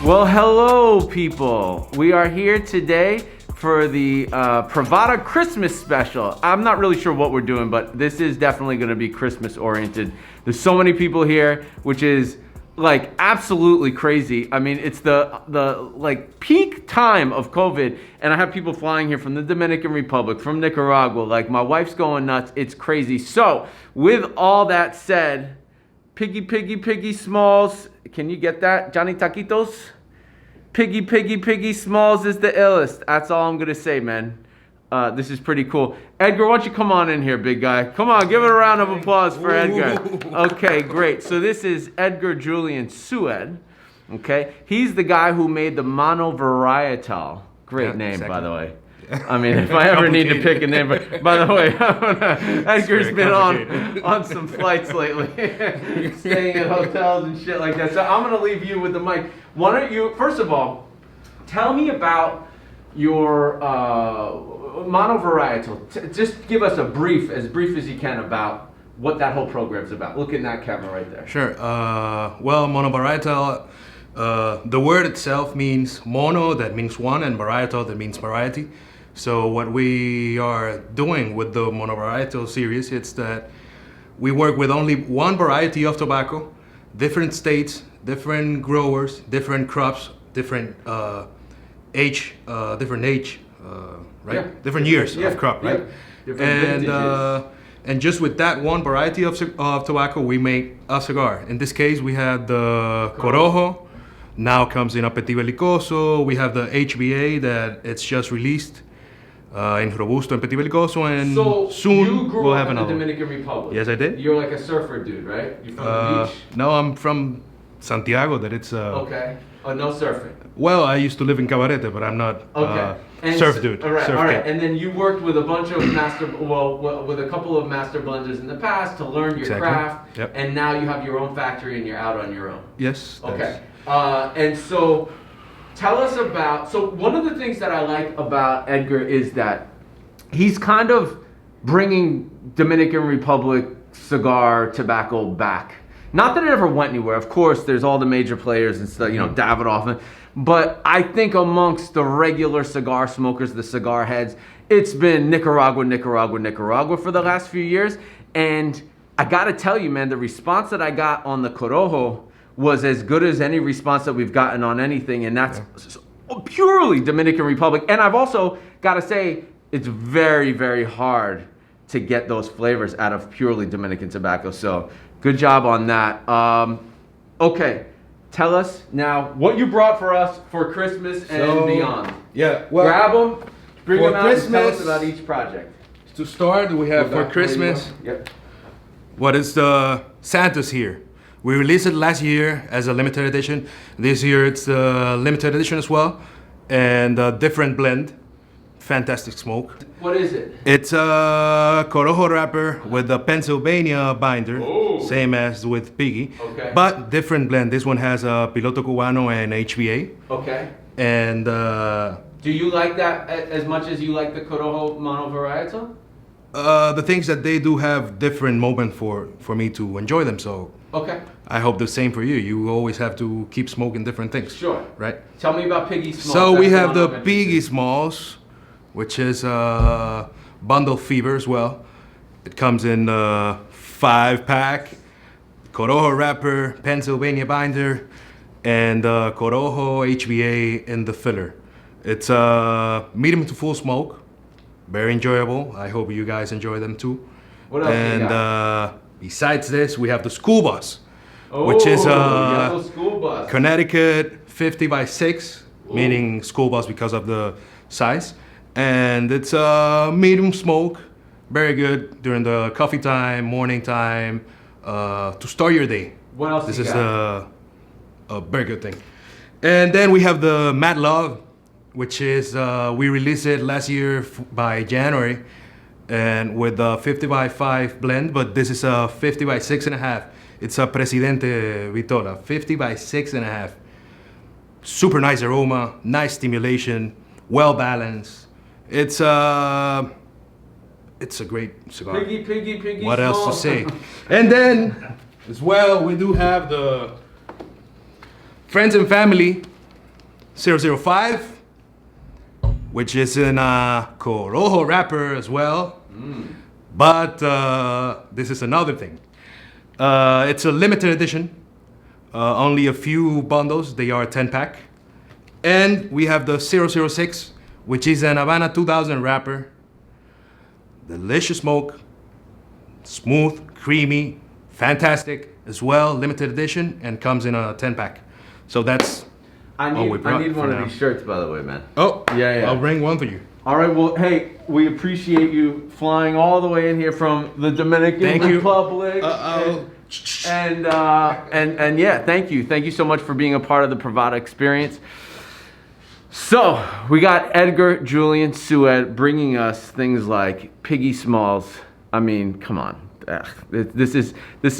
Well, hello, people. We are here today for the Privada Christmas special. I'm not really sure what we're doing, but this is definitely going to be Christmas oriented. There's so many people here, which is like absolutely crazy. I mean, it's the like peak time of COVID, and I have people flying here from the Dominican Republic, from Nicaragua. Like, my wife's going nuts. It's crazy. So, with all that said, Piggy Smalls, can you get that? Johnny Taquitos? Piggy Smalls is the illest. That's all I'm gonna say, man. This is pretty cool. Edgar, why don't you come on in here, big guy? Come on, give it a round of applause for Edgar. Okay, great. So this is Edgar Julian Sued. Okay, he's the guy who made the Mono Varietal. Great name, by the way. I mean, if I ever need to pick a name, but by the way, Edgar's been on some flights lately, staying at hotels and shit like that. So I'm gonna leave you with the mic. Why don't you, first of all, tell me about your Mono Varietal. Just give us a brief, as brief as you can, about what that whole program's about. Look in that camera right there. Sure. Well, Mono Varietal, the word itself means mono, that means one, and varietal, that means variety. So what we are doing with the Mono Varietal series, it's that we work with only one variety of tobacco, different states, different growers, different crops, different age, right? Yeah. Different years of crop, right? Yeah. And just with that one variety of tobacco, we make a cigar. In this case, we have the Corojo. Now comes in Petit Belicoso. We have the HBA that it's just released in Robusto and Petit Belicoso, and so soon you grew we'll up have in the another. Dominican Republic. Yes, I did. You're like a surfer dude, right? You're from the beach? No, I'm from Santiago. That it's okay. Oh, no surfing. Well, I used to live in Cabarete, but I'm not surf dude. All right, surf all right. kid. And then you worked with a bunch of with a couple of master blenders in the past to learn your craft. Yep. And now you have your own factory and you're out on your own. Yes. Okay. And so, tell us about. So one of the things that I like about Edgar is that he's kind of bringing Dominican Republic cigar tobacco back. Not that it ever went anywhere. Of course, there's all the major players and stuff, you know, Davidoff. But I think amongst the regular cigar smokers, the cigar heads, it's been Nicaragua for the last few years. And I got to tell you, man, the response that I got on the Corojo was as good as any response that we've gotten on anything. And that's purely Dominican Republic. And I've also got to say, it's very, very hard to get those flavors out of purely Dominican tobacco. So good job on that. Okay, tell us now what you brought for us for Christmas and beyond. Yeah, well, grab them, bring them out, Christmas, and tell us about each project. To start, we have for Christmas. Yep. What is the Santa's here? We released it last year as a limited edition. This year it's a limited edition as well, and a different blend. Fantastic smoke. What is it? It's a Corojo wrapper with a Pennsylvania binder, same as with Piggy, but different blend. This one has a Piloto Cubano and HBA. Okay. And do you like that as much as you like the Corojo Mono Varietal? The things that they do have different moment for me to enjoy them. So I hope the same for you. You always have to keep smoking different things. Sure. Right. Tell me about Piggies Moss. So we have the Piggies Moss, which is bundle fever as well. It comes in a 5-pack, Corojo wrapper, Pennsylvania binder, and Corojo HBA in the filler. It's medium to full smoke, very enjoyable. I hope you guys enjoy them too. What else and you got? Besides this, we have the School Bus, which is yellow school bus. Connecticut 50x6, meaning school bus because of the size. And it's a medium smoke, very good during the coffee time, morning time, to start your day. What else This you is got? a very good thing. And then we have the Mad Love, which is, we released it last year by January, and with a 50x5 blend, but this is a 50x6.5. It's a Presidente Vitola, 50x6.5. Super nice aroma, nice stimulation, well balanced. It's a great cigar. Piggy. What else to say? And then, as well, we do have the friends and family 005, which is in a Corojo wrapper as well. But this is another thing. It's a limited edition. Only a few bundles. They are a 10-pack. And we have the 006, which is an Havana 2000 wrapper. Delicious smoke. Smooth, creamy, fantastic as well. Limited edition and comes in a 10-pack. So that's I all we brought need for one now. of these shirts, by the way, man. Oh, Yeah. I'll bring one for you. All right, well, hey, we appreciate you flying all the way in here from the Dominican Republic. And yeah, thank you so much for being a part of the Privada experience. So we got Edgar Julian Sued bringing us things like Piggies Moss. I mean, come on, this is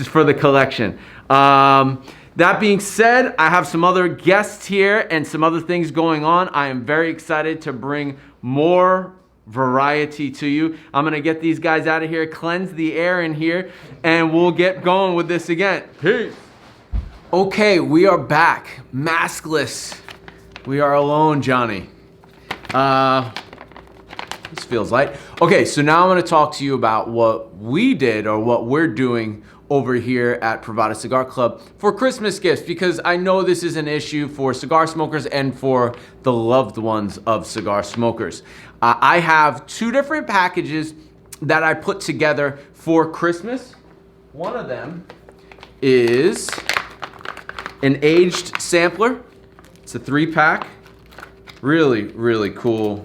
for the collection. That being said, I have some other guests here and some other things going on. I am very excited to bring more variety to you. I'm gonna get these guys out of here, cleanse the air in here, and we'll get going with this again. Peace. Okay, we are back, maskless. We are alone, Johnny. This feels light. Okay, so now I'm gonna talk to you about what we did or what we're doing over here at Privada Cigar Club for Christmas gifts, because I know this is an issue for cigar smokers and for the loved ones of cigar smokers. I have two different packages that I put together for Christmas. One of them is an aged sampler. It's a 3-pack. Really, really cool.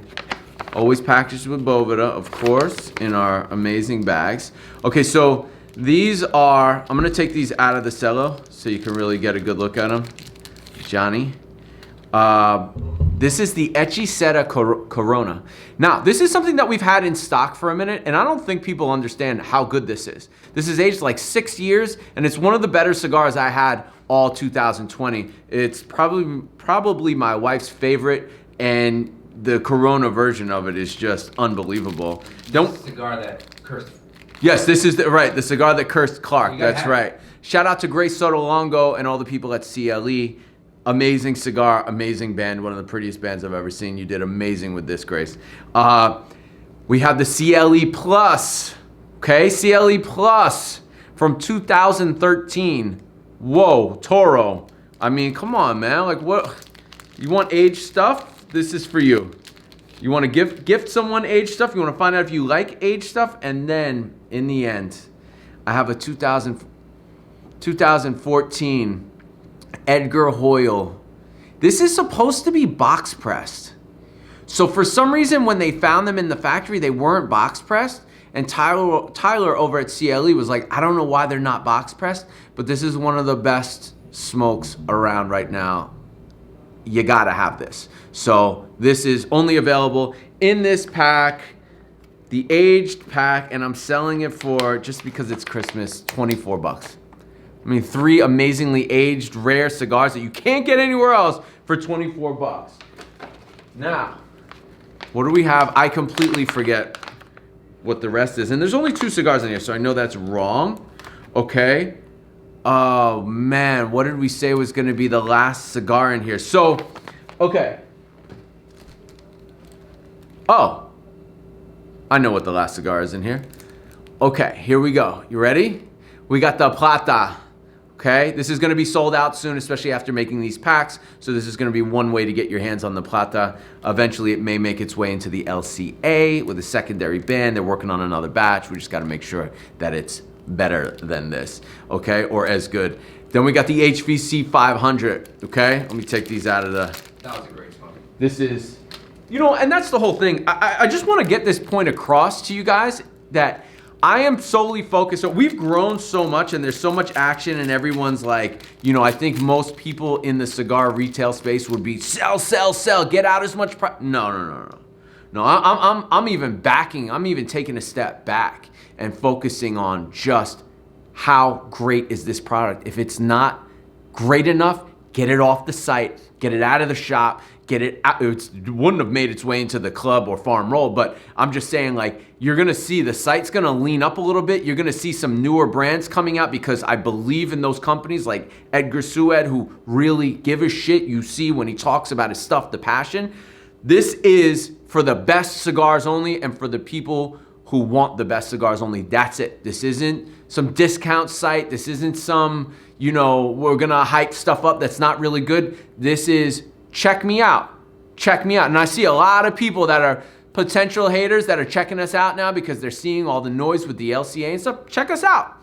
Always packaged with Boveda, of course, in our amazing bags. Okay, so these are, I'm gonna take these out of the cello so you can really get a good look at them. Johnny. This is the Echiceta Corona. Now, this is something that we've had in stock for a minute, and I don't think people understand how good this is. This is aged like 6 years, and it's one of the better cigars I had all 2020. It's probably my wife's favorite, and the Corona version of it is just unbelievable. Don't cigar that cursed. Yes, this is the cigar that cursed Clark. That's have right. Shout out to Grace Sotolongo and all the people at CLE. Amazing cigar, amazing band, one of the prettiest bands I've ever seen. You did amazing with this, Grace. We have the CLE Plus, okay? CLE Plus from 2013. Whoa, Toro. I mean, come on, man. Like, what? You want aged stuff? This is for you. You want to gift someone aged stuff? You want to find out if you like aged stuff? And then, in the end, I have a 2014 Edgar Hoyle. This is supposed to be box pressed. So for some reason, when they found them in the factory, they weren't box pressed. And Tyler over at CLE was like, I don't know why they're not box pressed, but this is one of the best smokes around right now. You gotta have this. So this is only available in this pack, the aged pack, and I'm selling it for, just because it's Christmas, 24 bucks. I mean, 3 amazingly aged, rare cigars that you can't get anywhere else for 24 bucks. Now, what do we have? I completely forget what the rest is. And there's only 2 cigars in here, so I know that's wrong. Okay. Oh, man. What did we say was going to be the last cigar in here? So, okay. Oh. I know what the last cigar is in here. Okay, here we go. You ready? We got the Plata. Okay, this is going to be sold out soon, especially after making these packs. So this is going to be one way to get your hands on the Plata. Eventually, it may make its way into the LCA with a secondary band. They're working on another batch. We just got to make sure that it's better than this, okay, or as good. Then we got the HVC 500, okay? Let me take these out of the... That was a great smoke. This is, you know, and that's the whole thing. I just want to get this point across to you guys that I am solely focused. So we've grown so much and there's so much action and everyone's like, you know, I think most people in the cigar retail space would be sell, sell, sell, get out as much price. No. I'm even backing, I'm even taking a step back and focusing on just how great is this product. If it's not great enough, get it off the site, get it out of the shop, get it out. It wouldn't have made its way into the club or farm roll, but I'm just saying, like, you're gonna see the site's gonna lean up a little bit. You're gonna see some newer brands coming out because I believe in those companies like Edgar Sued, who really give a shit. You see when he talks about his stuff, the passion. This is for the best cigars only and for the people who want the best cigars only. That's it. This isn't some discount site. This isn't some, we're gonna hype stuff up that's not really good. This is check me out. Check me out. And I see a lot of people that are potential haters that are checking us out now because they're seeing all the noise with the LCA and stuff. Check us out.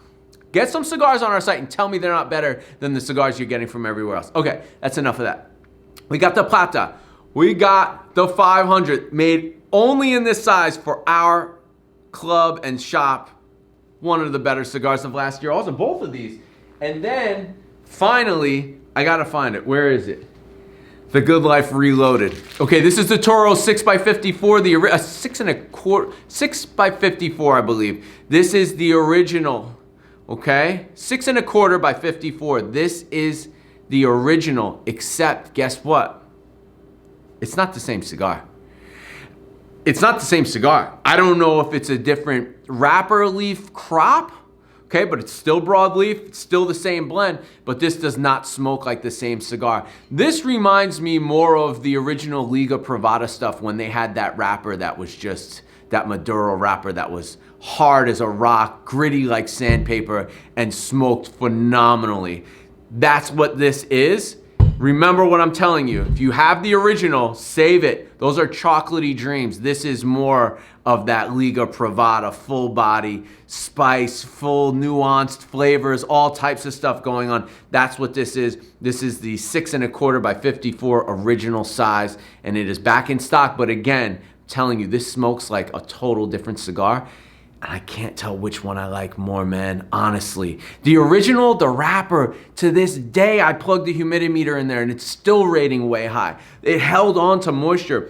Get some cigars on our site and tell me they're not better than the cigars you're getting from everywhere else. Okay, that's enough of that. We got the Plata. We got the 500 made only in this size for our club and shop. One of the better cigars of last year. Also, both of these. And then, finally, I gotta find it. Where is it? The Good Life Reloaded. Okay, this is the Toro 6x54, the 6x54, I believe. This is the original, okay? 6 1/4 by 54. This is the original, except guess what? It's not the same cigar. It's not the same cigar. I don't know if it's a different wrapper leaf crop, okay, but it's still broadleaf, it's still the same blend, but this does not smoke like the same cigar. This reminds me more of the original Liga Privada stuff when they had that wrapper that was just, that Maduro wrapper that was hard as a rock, gritty like sandpaper, and smoked phenomenally. That's what this is. Remember what I'm telling you. If you have the original, save it. Those are chocolatey dreams. This is more of that Liga Privada, full body, spice, full nuanced flavors, all types of stuff going on. That's what this is. This is the 6 1/4 by 54 original size, and it is back in stock. But again, I'm telling you, this smokes like a total different cigar. And I can't tell which one I like more, man, honestly. The original, the wrapper, to this day, I plugged the humidimeter in there and it's still rating way high. It held on to moisture.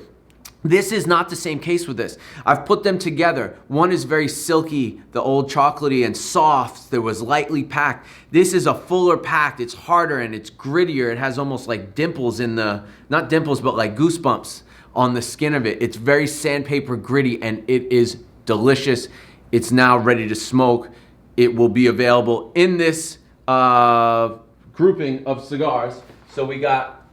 This is not the same case with this. I've put them together. One is very silky, the old chocolatey, and soft. There was lightly packed. This is a fuller packed. It's harder and it's grittier. It has almost like dimples in the, not dimples, but like goosebumps on the skin of it. It's very sandpaper gritty and it is delicious. It's now ready to smoke. It will be available in this grouping of cigars. So we got,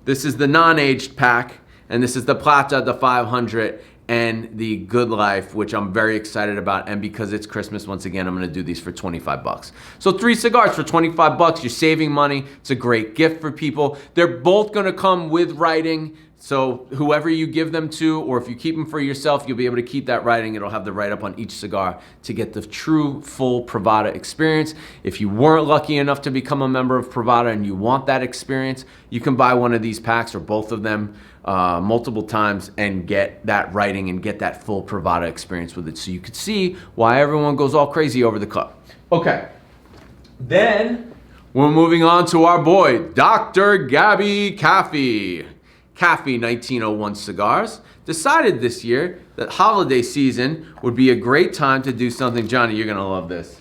this is the non-aged pack, and this is the Plata, the 500, and the Good Life, which I'm very excited about. And because it's Christmas, once again, I'm gonna do these for 25 bucks. So 3 cigars for 25 bucks, you're saving money. It's a great gift for people. They're both gonna come with writing. So whoever you give them to, or if you keep them for yourself, you'll be able to keep that writing. It'll have the write-up on each cigar to get the true, full Privada experience. If you weren't lucky enough to become a member of Privada and you want that experience, you can buy one of these packs or both of them multiple times and get that writing and get that full Privada experience with it. So you could see why everyone goes all crazy over the cup. Okay, then we're moving on to our boy, Dr. Gabby Caffey. Caffey 1901 Cigars decided this year that holiday season would be a great time to do something. Johnny, you're gonna love this.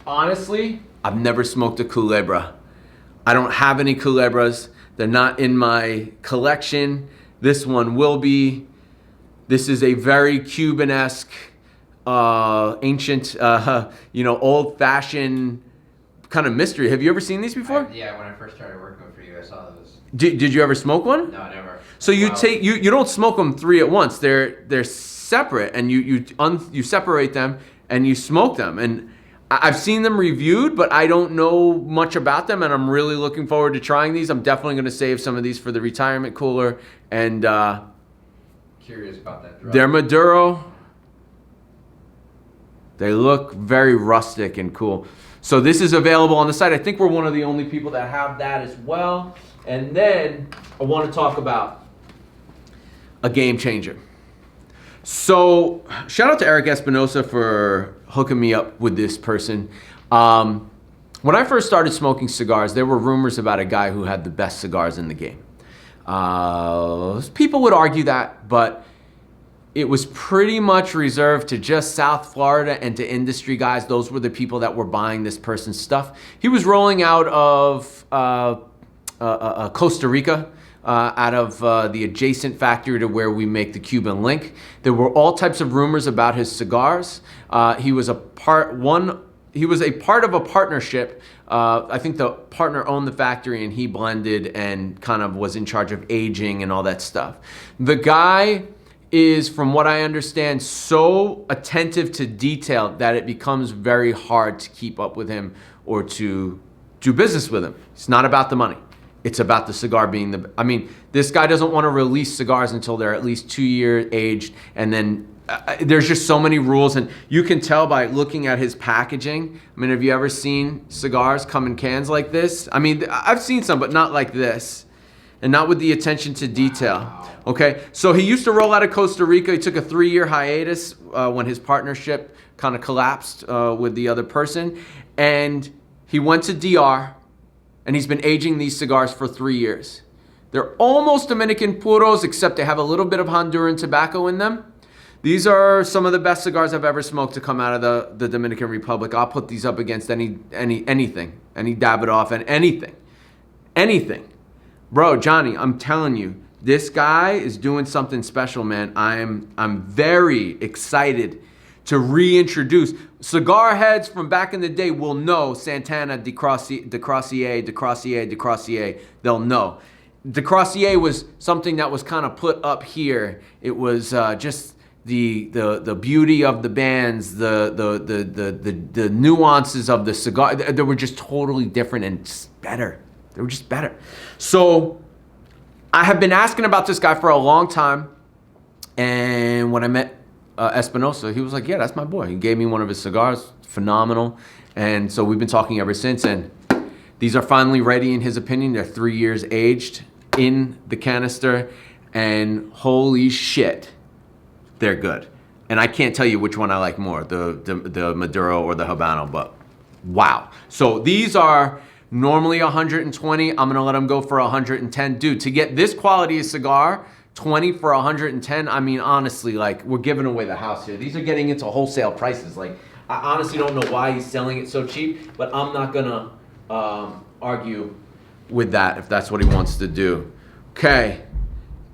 Honestly, I've never smoked a Culebra. I don't have any Culebras. They're not in my collection. This one will be. This is a very Cuban-esque, ancient, old-fashioned kind of mystery. Have you ever seen these before? Yeah, when I first started working for you, I saw those. Did you ever smoke one? No, never. So you you don't smoke them 3 at once. They're separate, and you separate them and you smoke them. And I've seen them reviewed, but I don't know much about them, and I'm really looking forward to trying these. I'm definitely going to save some of these for the retirement cooler. And curious about that drug. they're Maduro. They look very rustic and cool. So this is available on the site. I think we're one of the only people that have that as well. And then I want to talk about a game changer. So shout out to Eric Espinosa for hooking me up with this person. When I first started smoking cigars, there were rumors about a guy who had the best cigars in the game. People would argue that, but it was pretty much reserved to just South Florida and to industry guys. Those were the people that were buying this person's stuff. He was rolling out of Costa Rica, out of the adjacent factory to where we make the Cuban Link. There were all types of rumors about his cigars. He was a part of a partnership. I think the partner owned the factory and he blended and kind of was in charge of aging and all that stuff. The guy is, from what I understand, so attentive to detail that it becomes very hard to keep up with him or to do business with him. It's not about the money. It's about the cigar being this guy doesn't want to release cigars until they're at least 2 years aged, and then there's just so many rules, and you can tell by looking at his packaging. I mean, have you ever seen cigars come in cans like this? I mean, I've seen some, but not like this, and not with the attention to detail. Okay, so he used to roll out of Costa Rica. He took a 3-year hiatus when his partnership kind of collapsed with the other person, and he went to DR, and he's been aging these cigars for 3 years. They're almost Dominican puros, except they have a little bit of Honduran tobacco in them. These are some of the best cigars I've ever smoked to come out of the Dominican Republic. I'll put these up against anything, any Davidoff and anything. Bro, Johnny, I'm telling you, this guy is doing something special, man. I'm very excited to reintroduce. Cigar heads from back in the day will know Santana, DeCrossier. They'll know. DeCrossier was something that was kind of put up here. It was just the beauty of the bands, the nuances of the cigar. They were just totally different and better. They were just better. So I have been asking about this guy for a long time, and when I met Espinosa, he was like, yeah, that's my boy. He gave me one of his cigars, phenomenal. And so we've been talking ever since, and these are finally ready in his opinion. They're 3 years aged in the canister, and holy shit, they're good. And I can't tell you which one I like more, the Maduro or the Habano, but wow. So these are normally 120. I'm gonna let them go for 110. Dude, to get this quality of cigar, 20 for 110, I mean, honestly, like, we're giving away the house here. These are getting into wholesale prices. Like, I honestly don't know why he's selling it so cheap, but I'm not gonna argue with that if that's what he wants to do. Okay,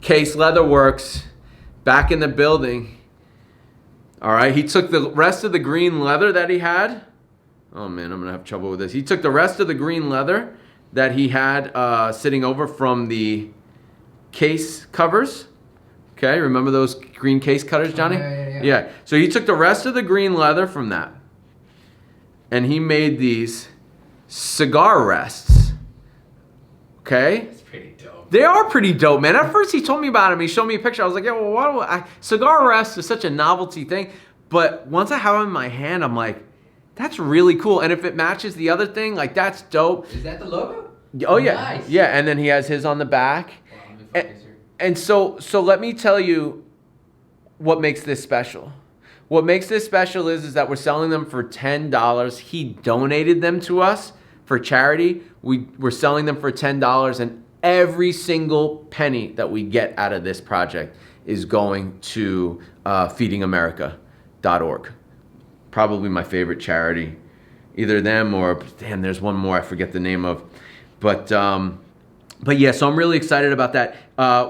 Case Leather Works, back in the building. All right, he took the rest of the green leather that he had. Oh man, I'm gonna have trouble with this. He took the rest of the green leather that he had sitting over from the case covers. Okay, remember those green case cutters, Johnny? Yeah. So he took the rest of the green leather from that, and he made these Cigar Rests. Okay? It's pretty dope. They are pretty dope, man. At first he told me about them. He showed me a picture. I was like, yeah, well, Cigar Rests is such a novelty thing. But once I have them in my hand, I'm like, that's really cool. And if it matches the other thing, like, that's dope. Is that the logo? Oh, yeah. Nice. Yeah, and then he has his on the back. And so let me tell you what makes this special. What makes this special is that we're selling them for $10. He donated them to us for charity. We're selling them for $10, and every single penny that we get out of this project is going to feedingamerica.org. Probably my favorite charity. Either them or, damn, there's one more I forget the name of. But yeah, so I'm really excited about that.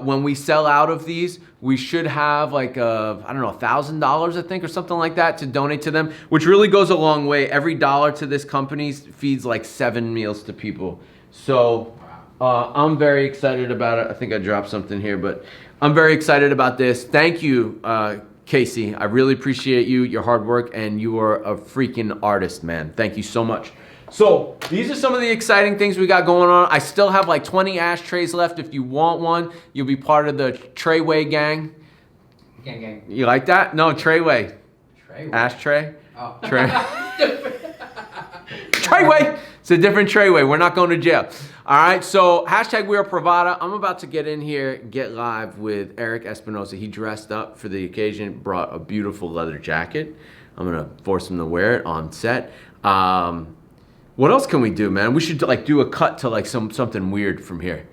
When we sell out of these, we should have like $1,000, I think, or something like that to donate to them, which really goes a long way. Every dollar to this company feeds like 7 meals to people. So I'm very excited about it. I think I dropped something here, but I'm very excited about this. Thank you, Casey. I really appreciate you, your hard work, and you are a freaking artist, man. Thank you so much. So these are some of the exciting things we got going on. I still have like 20 ashtrays left. If you want one, you'll be part of the Treyway gang. Gang. You like that? No, Treyway. Treyway. Ashtray. Oh. Treyway. It's a different Treyway. We're not going to jail. All right. So hashtag we are Privada. I'm about to get in here, get live with Eric Espinosa. He dressed up for the occasion, brought a beautiful leather jacket. I'm gonna force him to wear it on set. What else can we do, man? We should like do a cut to like something weird from here.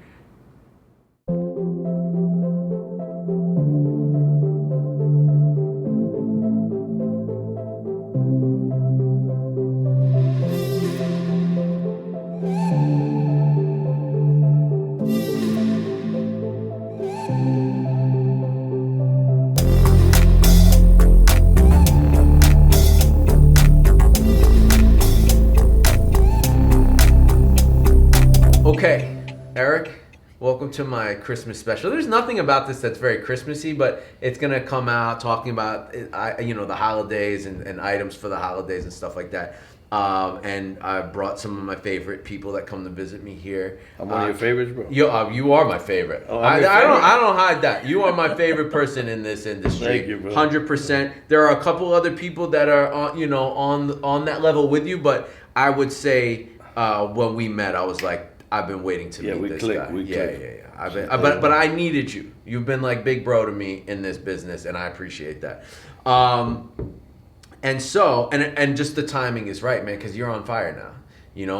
Welcome to my Christmas special. There's nothing about this that's very Christmassy, but it's gonna come out talking about the holidays and items for the holidays and stuff like that. And I brought some of my favorite people that come to visit me here. I'm one of your favorites, bro. You are my favorite. Oh, I I'm your favorite? don't hide that. You are my favorite person in this industry. Thank you, bro. 100%. There are a couple other people that are on that level with you, but I would say when we met, I was like, I've been waiting to meet this guy. Yeah. But I needed you. You've been like big bro to me in this business, and I appreciate that. And so, and just the timing is right, man, because you're on fire now,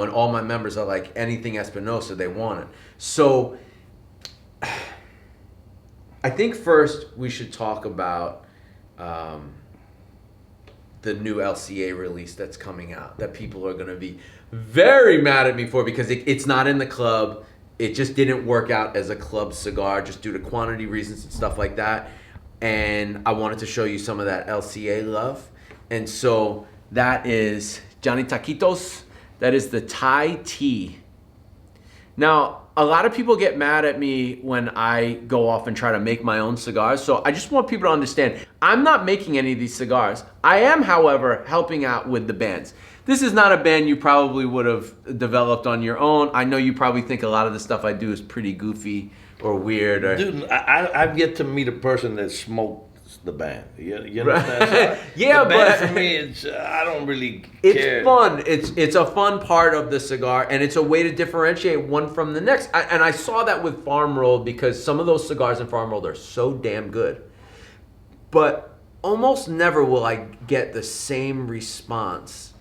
and all my members are like anything Espinosa, they want it. So I think first we should talk about the new LCA release that's coming out that people are going to be very mad at me for because it's not in the club. It just didn't work out as a club cigar just due to quantity reasons and stuff like that. And I wanted to show you some of that LCA love. And so that is Johnny Taquitos. That is the Thai tea. Now, a lot of people get mad at me when I go off and try to make my own cigars. So I just want people to understand, I'm not making any of these cigars. I am, however, helping out with the bands. This is not a band you probably would have developed on your own. I know you probably think a lot of the stuff I do is pretty goofy or weird. Dude, I've yet to meet a person that smokes the band. You understand? Right. So Yeah, the band but for me, I don't really care. it's fun. It's a fun part of the cigar, and it's a way to differentiate one from the next. And I saw that with Farm Rolled because some of those cigars in Farm Rolled are so damn good. But almost never will I get the same response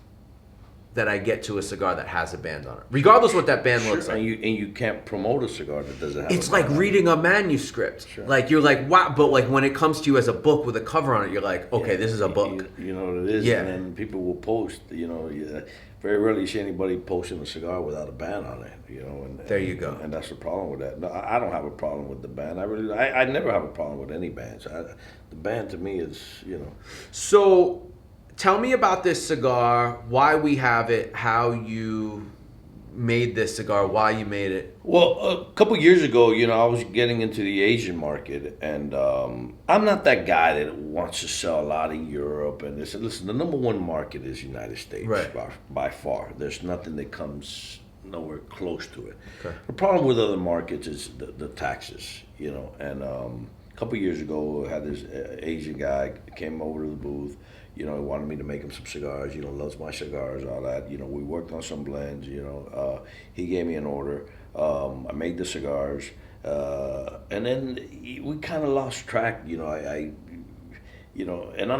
that I get to a cigar that has a band on it, regardless what that band looks like. And you can't promote a cigar that doesn't have. It's a like band on it. reading a manuscript. Sure. Like you're like, wow, but like when it comes to you as a book with a cover on it, you're like, okay, this is a book. You know what it is, Yeah. and then people will post. Very rarely you see anybody posting a cigar without a band on it. And There you go. And that's the problem with that. No, I don't have a problem with the band. I never have a problem with any bands. The band to me is. So tell me about this cigar, why we have it, how you made this cigar, why you made it. Well, a couple years ago, I was getting into the Asian market, and I'm not that guy that wants to sell a lot in Europe. And they said, listen, the number one market is United States, Right. by far. There's nothing that comes nowhere close to it. Okay. The problem with other markets is the taxes, And a couple years ago, I had this Asian guy came over to the booth. He wanted me to make him some cigars, loves my cigars, all that. We worked on some blends, he gave me an order. I made the cigars. And then we kind of lost track, and I'm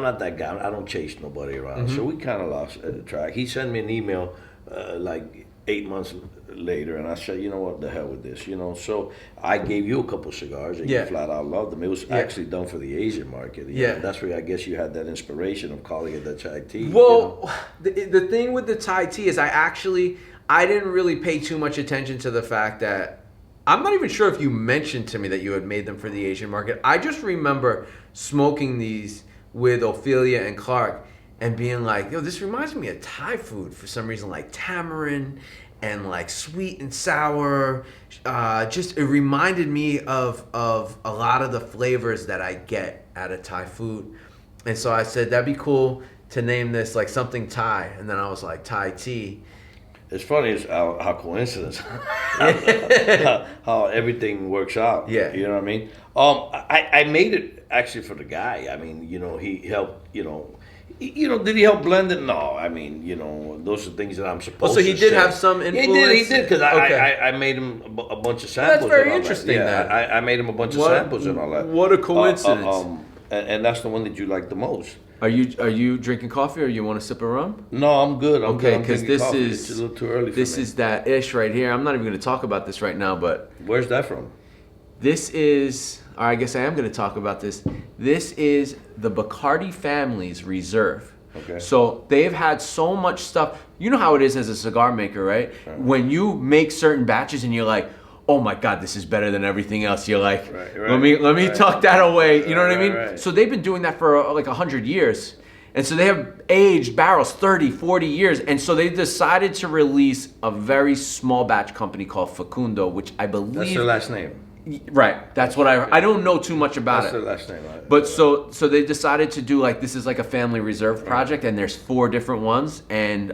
not that guy. I don't chase nobody around. So we kind of lost track. He sent me an email like 8 months later, and I said, you know what, the hell with this, So I gave you a couple cigars, and you flat out loved them. It was actually done for the Asian market. That's where I guess you had that inspiration of calling it the Thai tea. Well, the thing with the Thai tea is I didn't really pay too much attention to the fact that I'm not even sure if you mentioned to me that you had made them for the Asian market. I just remember smoking these with Ophelia and Clark and being like, yo, this reminds me of Thai food for some reason, like tamarind and like sweet and sour. It reminded me of a lot of the flavors that I get out of Thai food. And so I said, that'd be cool to name this like something Thai. And then I was like, Thai tea. It's funny how coincidence, how everything works out. Yeah. You know what I mean? I made it actually for the guy. I mean, he helped, did he help blend it? No. I mean, those are things that I'm supposed to say. So he did have some influence? He did, because I made him a bunch of samples. That's very and all interesting. That. Yeah, I made him a bunch of samples and all that. What a coincidence. And that's the one that you like the most. Are you drinking coffee or you want a sip of rum? No, I'm good. Okay, because this coffee. is It's a little too early for this me. is that ish right here. I'm not even going to talk about this right now, but Where's that from? this is. Or I guess I am going to talk about this. This is the Bacardi family's reserve. Okay. So they've had so much stuff. You know how it is as a cigar maker, right? When you make certain batches and you're like, oh my God, this is better than everything else. You're like, let me tuck that away. You know what I mean? Right. So they've been doing that for like 100 years. And so they have aged barrels 30, 40 years. And so they decided to release a very small batch company called Facundo, which I believe... That's their last name. Right. That's what I don't know too much about That's it. their last name. Right? But so they decided to do like, this is like a family reserve project, and there's 4 different ones. And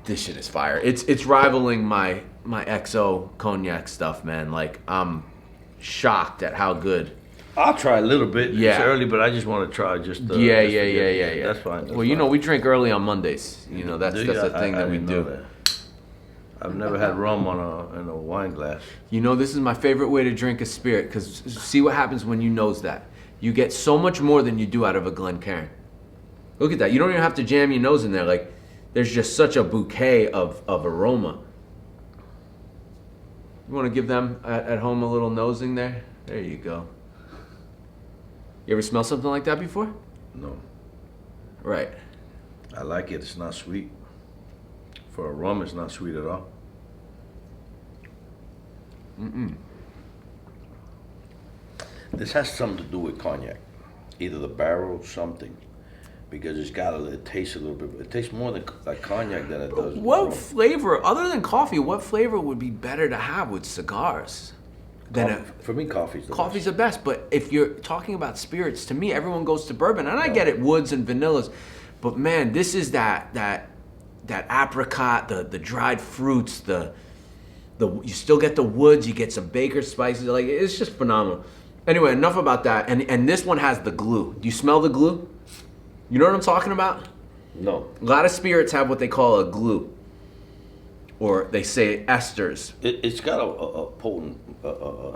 this shit is fire. It's rivaling my XO cognac stuff, man. Like, I'm shocked at how good. I'll try a little bit. Yeah. It's early, but I just want to try just. Yeah. That's fine. That's Well, you fine. know, we drink early on Mondays. You know, that's the thing that we didn't know do. that. I've never had rum in a wine glass. You know, this is my favorite way to drink a spirit, because see what happens when you nose that. You get so much more than you do out of a Glencairn. Look at that. You don't even have to jam your nose in there. Like, there's just such a bouquet of aroma. You want to give them at home a little nosing there? There you go. You ever smell something like that before? No, Right. I like it. It's not sweet. For a rum, it's not sweet at all. This has something to do with cognac, either the barrel, something, because it tastes a little bit. It tastes more like cognac than it does. What rum. flavor, other than coffee, what flavor would be better to have with cigars? For me, coffee's the Coffee's best. the best, but if you're talking about spirits, to me, everyone goes to bourbon, and I get it, woods and vanillas, but man, this is that apricot, the dried fruits, you still get the woods, you get some baker's spices, like it's just phenomenal. Anyway, enough about that. And this one has the glue. Do you smell the glue? You know what I'm talking about? No, A lot of spirits have what they call a glue, or they say esters, it's got a potent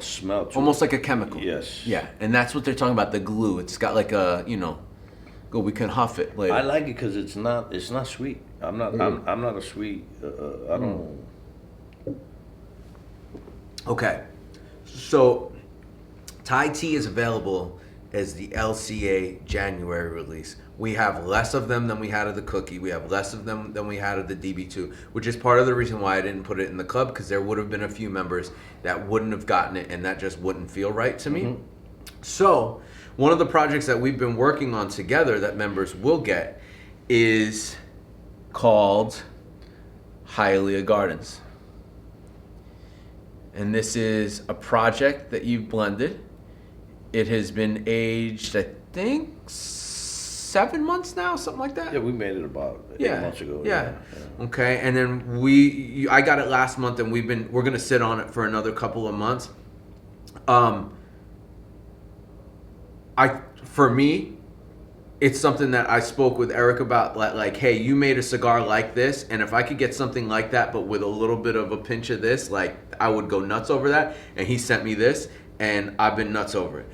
smell to it. almost like a chemical. Yes. Yeah, and that's what they're talking about, the glue. It's got like a, we can huff it later. I like it because it's not sweet. I'm not a sweet. I don't. Okay, so Thai tea is available as the LCA January release. We have less of them than we had of the cookie. We have less of them than we had of the DB2, which is part of the reason why I didn't put it in the club, because there would have been a few members that wouldn't have gotten it, and that just wouldn't feel right to me. So one of the projects that we've been working on together that members will get is called Hialeah Gardens. And this is a project that you've blended. It has been aged, I think, 7 months now, something like that. Yeah, we made it about 8 months ago. Yeah. Okay, and then I got it last month, and we're gonna sit on it for another couple of months. For me, it's something that I spoke with Eric about, like, hey, you made a cigar like this, and if I could get something like that, but with a little bit of a pinch of this, like, I would go nuts over that. And he sent me this, and I've been nuts over it.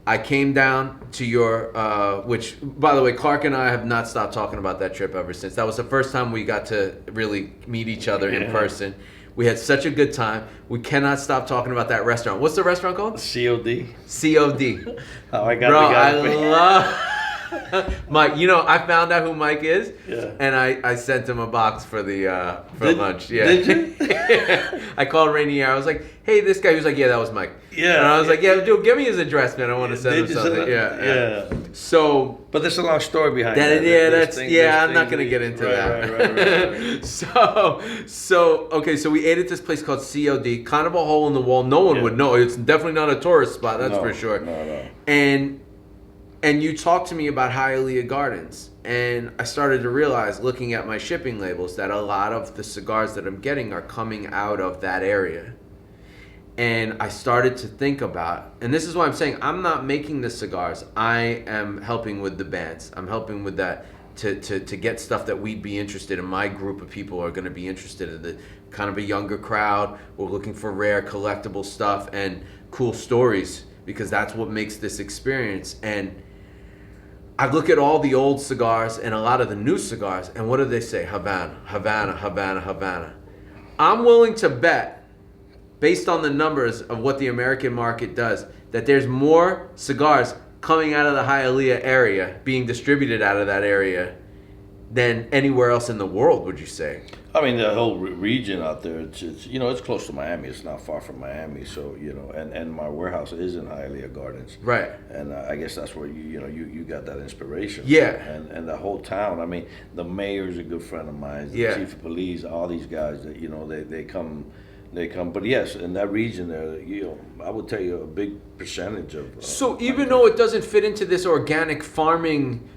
I came down to your, which, by the way, Clark and I have not stopped talking about that trip ever since. That was the first time we got to really meet each other in person. We had such a good time. We cannot stop talking about that restaurant. What's the restaurant called? COD. COD. How I got Bro, the guy. I love Mike. I found out who Mike is, Yeah. and I sent him a box for the Did- lunch. Yeah. did you? I called Rainier. I was like, "Hey, this guy." He was like, "Yeah, that was Mike." Yeah. And I was like, "Yeah, dude, give me his address, man. I want to send him Did you say something." that? Yeah. So But there's a long story behind that, that. yeah, There's that's things- yeah. there's I'm not things gonna that- get into right, that. Right. So okay. So we ate at this place called COD, kind of a hole in the wall. No one Yeah. would know. It's definitely not a tourist spot. That's No, for sure. No. And you talked to me about Hialeah Gardens, and I started to realize, looking at my shipping labels, that a lot of the cigars that I'm getting are coming out of that area. And I started to think about, and this is why I'm saying I'm not making the cigars. I am helping with the bands. I'm helping with that to get stuff that we'd be interested in. My group of people are going to be interested in the kind of a younger crowd. We're looking for rare collectible stuff and cool stories, because that's what makes this experience. And I look at all the old cigars and a lot of the new cigars, and what do they say? Havana, Havana, Havana, Havana. I'm willing to bet, based on the numbers of what the American market does, that there's more cigars coming out of the Hialeah area, being distributed out of that area, than anywhere else in the world, would you say? I mean, the whole region out there, it's it's close to Miami. It's not far from Miami, so and my warehouse is in Hialeah Gardens, Right. and I guess that's where you got that inspiration. Yeah. And the whole town. I mean, the mayor's a good friend of mine. The Yeah. chief of police, all these guys that they come. But yes, in that region there, I would tell you a big percentage of. So even though it doesn't fit into this organic farming,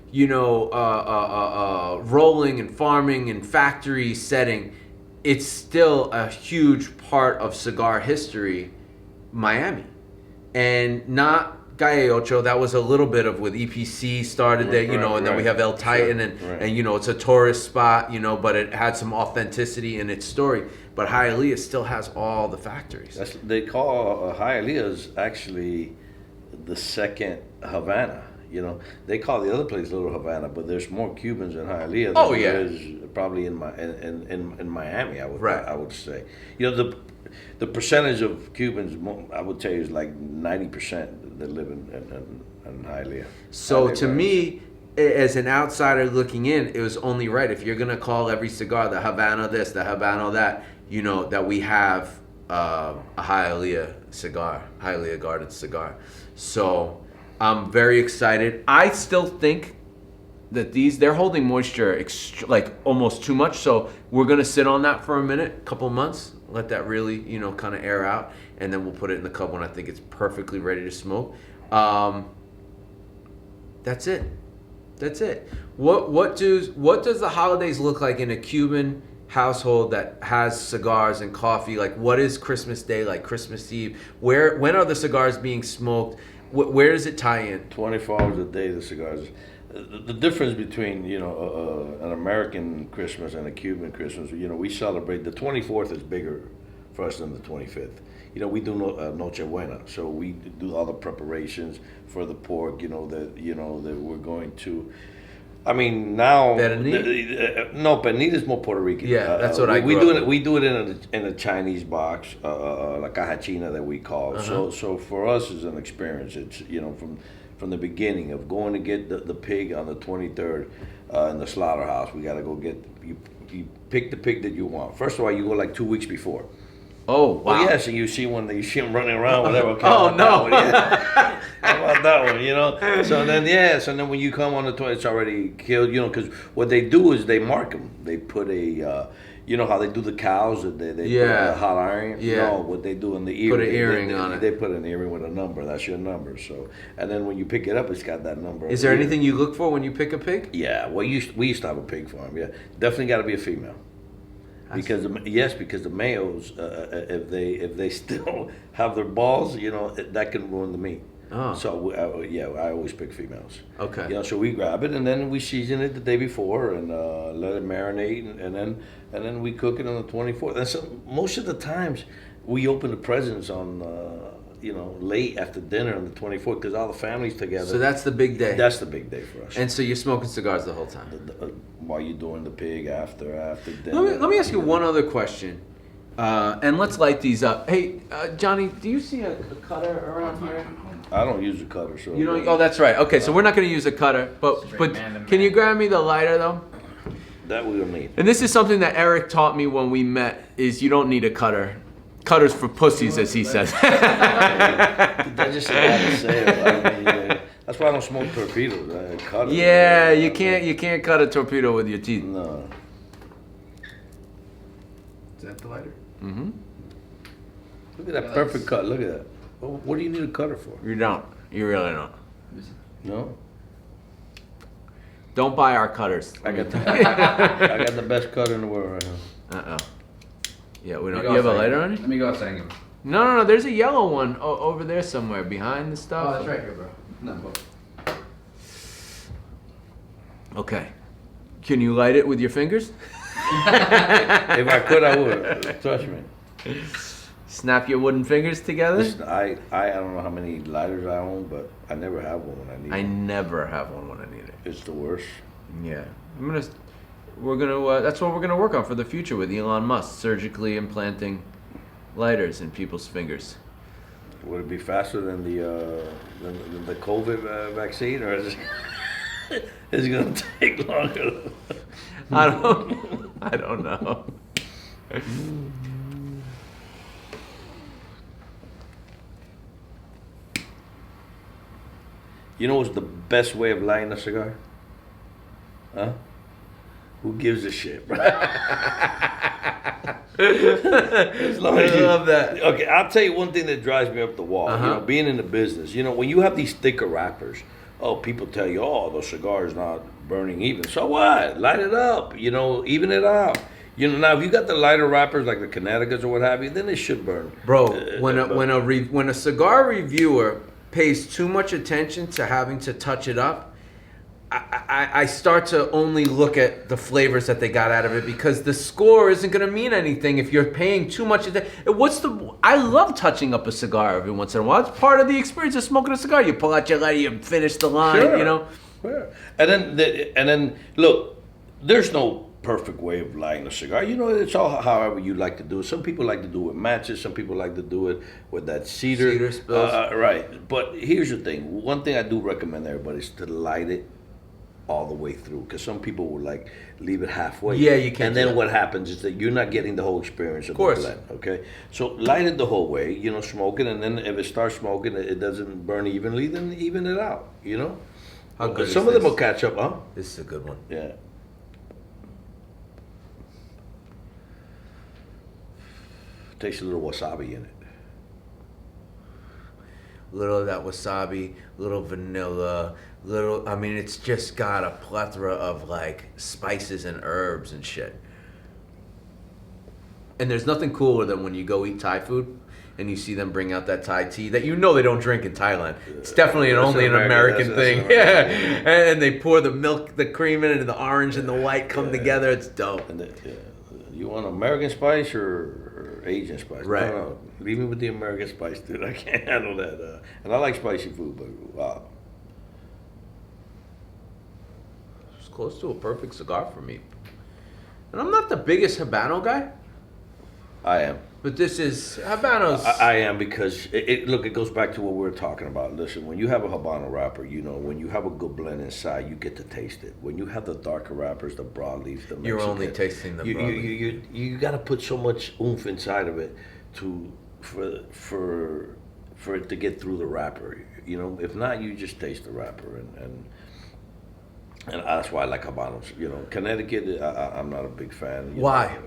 rolling and farming and factory setting, it's still a huge part of cigar history, Miami, and not Calle Ocho. That was a little bit of with EPC started there, and then we have El Titan, and it's a tourist spot, but it had some authenticity in its story. But Hialeah still has all the factories. They call Hialeah's actually the second Havana. They call the other place Little Havana, but there's more Cubans in Hialeah than there is probably in Miami. I would say. The percentage of Cubans, I would tell you, is like 90% that live in Hialeah. So Hialeah to me, as an outsider looking in, it was only right if you're gonna call every cigar the Havana this, the Havana that, that we have a Hialeah cigar, Hialeah Gardens cigar. So I'm very excited. I still think that they're holding moisture like almost too much. So we're gonna sit on that for a minute, couple months, let that really, kind of air out, and then we'll put it in the cup when I think it's perfectly ready to smoke. That's it. What does the holidays look like in a Cuban household that has cigars and coffee? Like, what is Christmas Day like? Christmas Eve? When are the cigars being smoked? Where does it tie in? 24 hours a day, the cigars. The difference between an American Christmas and a Cuban Christmas, we celebrate. The 24th is bigger for us than the 25th. We do Noche Buena, so we do all the preparations for the pork. That we're going to. I mean, now no, Pernil is more Puerto Rican. Yeah, that's what we do. We do it in a Chinese box, la caja china that we call. So for us, it's an experience. It's from the beginning of going to get the pig on the 23rd in the slaughterhouse. We got to go get you pick the pig that you want. First of all, you go like 2 weeks before. Oh wow! Well, yes, and you see them running around, whatever. Okay, oh no! How about that one? So then when you come on the 20th, it's already killed. Because what they do is they mark them. They put a, how they do the cows that they put a hot iron. Yeah. No, what they do in the ear. Put an earring on it. They put an earring with a number. That's your number. So and then when you pick it up, it's got that number. Is there anything you look for when you pick a pig? Yeah. Well, we used to have a pig farm. Yeah, definitely got to be a female. Because the males, if they still have their balls, that can ruin the meat. Oh. So I always pick females. Okay. So we grab it and then we season it the day before and let it marinate and then we cook it on the 24th. And so most of the times we open the presents on late after dinner on the 24th because all the family's together. So that's the big day. That's the big day for us. And so you're smoking cigars the whole time. While you're doing the pig after dinner. Let me ask you one other question, and let's light these up. Hey, Johnny, do you see a cutter around here? I don't use a cutter, so. You don't? Oh, that's right. Okay, so we're not going to use a cutter, but can you grab me the lighter though? That we'll need. And this is something that Eric taught me when we met: is you don't need a cutter. Cutters for pussies, as he says. I just had to say it. That's why I don't smoke torpedoes. Cut it. Yeah, you can't cut a torpedo with your teeth. No. Is that the lighter? Mm-hmm. Look at that perfect cut. Look at that. What do you need a cutter for? You don't. You really don't. No. Don't buy our cutters. I got the best cutter in the world right now. Yeah, we don't. You have a lighter on you? Let me go outside and give him. No. There's a yellow one over there somewhere behind the stuff. Oh, that's right here, bro. No, both. Okay. Can you light it with your fingers? If I could, I would. Trust me. Snap your wooden fingers together? Listen, I don't know how many lighters I own, but I never have one when I need I one. never have one when I need it. It's the worst. Yeah. We're gonna. That's what we're gonna work on for the future with Elon Musk, surgically implanting lighters in people's fingers. Would it be faster than the COVID vaccine, or is it going to take longer? I don't know. You know what's the best way of lighting a cigar? Huh? Who gives a shit, bro? As long as I love that. Okay, I'll tell you one thing that drives me up the wall. Uh-huh. You know, being in the business, you know, when you have these thicker wrappers, oh, people tell you, oh, the cigar's not burning even. So what? Light it up. You know, even it out. You know, now if you got the lighter wrappers like the Connecticut's or what have you, then it should burn. Bro, when a cigar reviewer pays too much attention to having to touch it up, I start to only look at the flavors that they got out of it, because the score isn't going to mean anything if you're paying too much attention. I love touching up a cigar every once in a while. It's part of the experience of smoking a cigar. You pull out your lighter, you finish the line, Sure. you know. Sure. And then look, there's no perfect way of lighting a cigar. You know, it's all however you like to do it. Some people like to do it with matches. Some people like to do it with that cedar spills. Right. But here's the thing. One thing I do recommend everybody is to light it all the way through, because some people will like leave it halfway. Yeah, you can't. And then what happens is that you're not getting the whole experience of the blend. Okay, so light it the whole way. You know, smoke it, and then if it starts smoking, it doesn't burn evenly, then even it out. You know. How good Some is of them this? will catch up, huh? This is a good one. Yeah. Tastes a little wasabi in it. Little of that wasabi, little vanilla, I mean, it's just got a plethora of like spices and herbs and shit. And there's nothing cooler than when you go eat Thai food and you see them bring out that Thai tea that you know they don't drink in Thailand. It's definitely only an American thing. That's Yeah. And they pour the milk, the cream in it, and the orange and the white come together. It's dope. And you want American spice or Asian spice? Right. No. Leave me with the American spice, dude. I can't handle that. And I like spicy food, but wow. It's close to a perfect cigar for me. And I'm not the biggest Habano guy, I am. but this is Habanos. I am, because look, it goes back to what we were talking about. Listen, when you have a Habano wrapper, you know, when you have a good blend inside, you get to taste it. When you have the darker wrappers, the broadleaves, the Mexican, You're only tasting the broadleaf. You got to put so much oomph inside of it for it to get through the wrapper. You know, if not, you just taste the wrapper, and that's why I like Habanos. You know, Connecticut, I'm not a big fan. Why?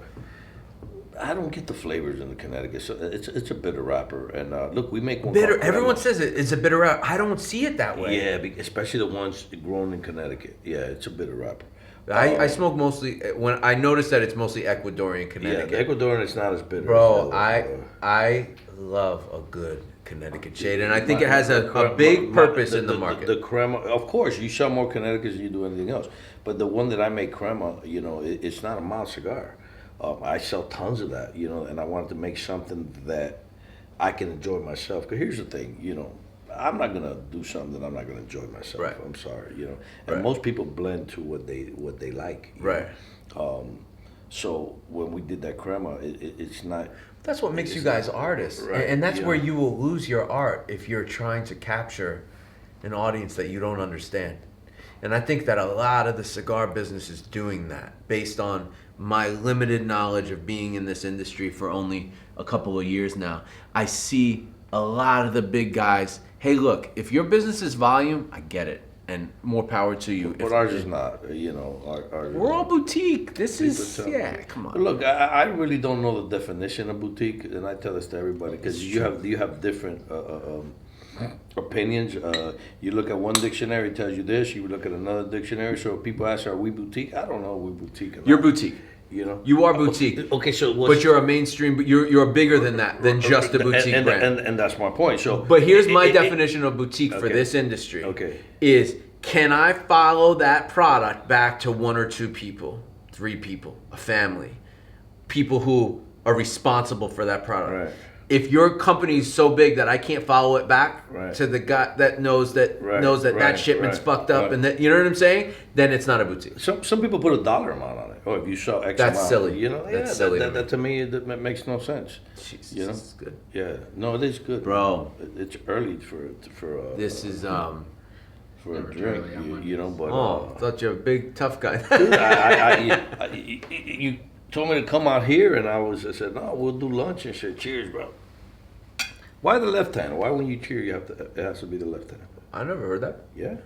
I don't get the flavors in the Connecticut. So it's a bitter wrapper, and look, we make one Bitter. called Everyone crumble. says it's a bitter wrap. I don't see it that way. Yeah, especially the ones grown in Connecticut. Yeah, it's a bitter wrapper. I smoke mostly when I notice that it's mostly Ecuadorian Connecticut. Yeah, the Ecuadorian it's not as bitter. Bro, as I love a good Connecticut shade, and I think it has a big purpose in the market. The crema, of course, you sell more Connecticut's than you do anything else. But the one that I make crema, you know, it's not a mild cigar. I sell tons of that, you know, and I wanted to make something that I can enjoy myself. Because here's the thing, you know, I'm not gonna do something that I'm not gonna enjoy myself. Right. I'm sorry, you know. And Right. most people blend to what they like. you Right. know. So when we did that crema, it's not. That's what makes you It's guys not- artists, right, and that's yeah. where you will lose your art if you're trying to capture an audience that you don't understand. And I think that a lot of the cigar business is doing that, based on my limited knowledge of being in this industry for only a couple of years now. I see a lot of the big guys. Hey, look, if your business is volume, I get it, and more power to you. But ours is not, you know. Ours is We're all not. boutique. This is, People tell yeah, me. come But on. look, I really don't know the definition of boutique, and I tell this to everybody because you have different opinions. You look at one dictionary, it tells you this. You look at another dictionary. So if people ask, "Are we boutique?" I don't know. If we're boutique. Or You're not, boutique. You know. You are boutique. Okay, so But you're a mainstream. But you're bigger than that. Than just a boutique and, brand. And that's my point. So, But here's my definition of boutique for okay. this industry. Okay. Is, can I follow that product back to one or two people, 3 people, a family, people who are responsible for that product? Right. If your company is so big that I can't follow it back Right. to the guy that knows that Right, shipment's right, fucked up, right. and that, you know what I'm saying? Then it's not a boutique. Some people put a dollar amount on it. Oh, if you sell X That's amount, silly. You know, That's yeah, silly to me. That to me that makes no sense. Jesus, You know? this is good. Yeah, no, it is good, Bro. It's early for This is for a Never drink, tried it, you know. But Oh, thought you were a big tough guy. you told me to come out here, and I said, no, we'll do lunch, and said, cheers, bro. Why the left hand? Why when you cheer, it has to be the left hand? I never heard that. Yeah,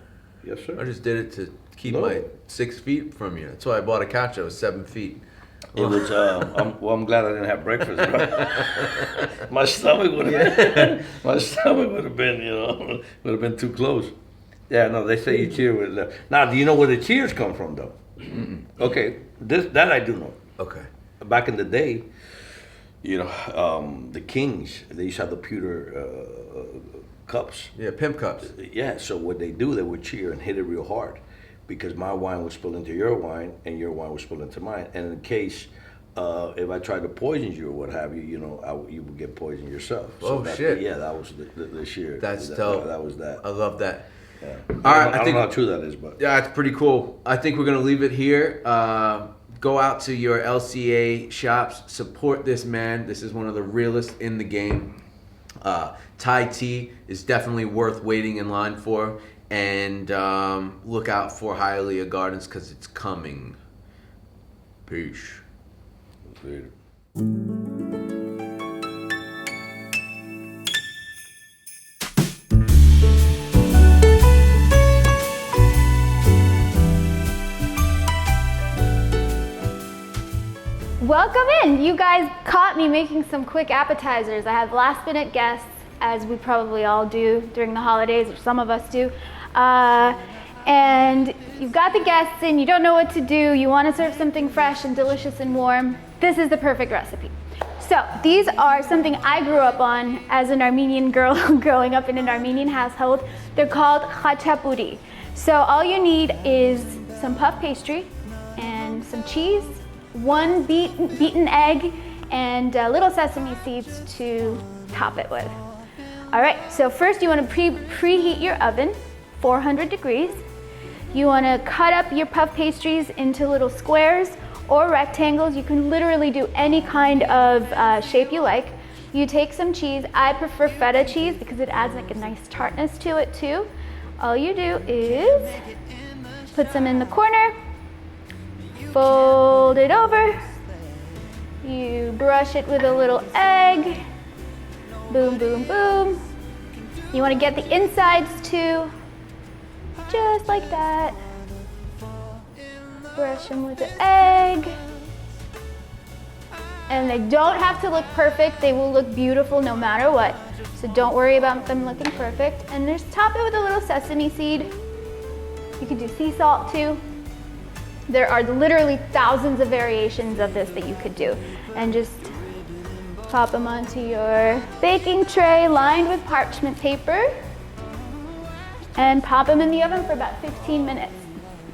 yes, sir. I just did it to keep No. my 6 feet from you. That's why I bought a couch that was 7 feet. It was. I'm glad I didn't have breakfast, bro. My stomach would have. My stomach would have been, would have been too close. Yeah, no, they say you cheer with left. Now, do you know where the cheers come from, though? Okay, that I do know. Okay. Back in the day, the kings, they used to have the pewter cups. Yeah, pimp cups. Yeah, so what they do, they would cheer and hit it real hard, because my wine would spill into your wine and your wine would spill into mine. And in case if I tried to poison you or what have you, you would get poisoned yourself. So shit. Yeah, that was the sheer. That's dope. That was that. I love that. Yeah. All right, I don't know how true that is, but Yeah, it's pretty cool. I think we're gonna leave it here. Go out to your LCA shops, support this man. This is one of the realest in the game. Thai tea is definitely worth waiting in line for, and look out for Hialeah Gardens because it's coming. Peace. Later. Welcome in. You guys caught me making some quick appetizers. I have last minute guests, as we probably all do during the holidays, or some of us do. And you've got the guests in, you don't know what to do, you want to serve something fresh and delicious and warm. This is the perfect recipe. So these are something I grew up on as an Armenian girl growing up in an Armenian household. They're called Khachapuri. So all you need is some puff pastry and some cheese, one beaten egg, and little sesame seeds to top it with. All right, so first you want to preheat your oven, 400 degrees. You want to cut up your puff pastries into little squares or rectangles. You can literally do any kind of shape you like. You take some cheese. I prefer feta cheese because it adds like a nice tartness to it too. All you do is put some in the corner, fold it over, you brush it with a little egg, boom, boom, boom. You want to get the insides too, just like that. Brush them with the egg. And they don't have to look perfect, they will look beautiful no matter what. So don't worry about them looking perfect. And just top it with a little sesame seed. You can do sea salt too. There are literally thousands of variations of this that you could do. And just pop them onto your baking tray lined with parchment paper and pop them in the oven for about 15 minutes.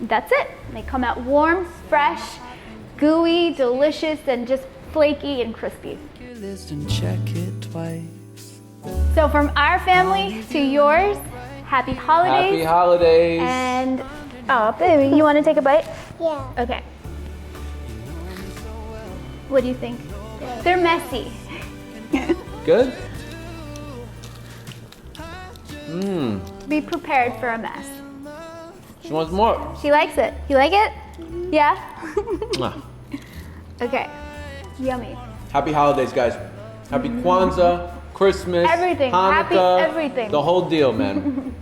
That's it. They come out warm, fresh, gooey, delicious, and just flaky and crispy. So from our family to yours, happy holidays. Happy holidays. And, oh, baby, you want to take a bite? Yeah. Okay. What do you think? They're messy. Good? Be prepared for a mess. She wants more. She likes it. You like it? Yeah? Mwah. Okay. Yummy. Happy holidays, guys. Happy Kwanzaa, Christmas, Everything. Hanukkah, Happy everything. the whole deal, man.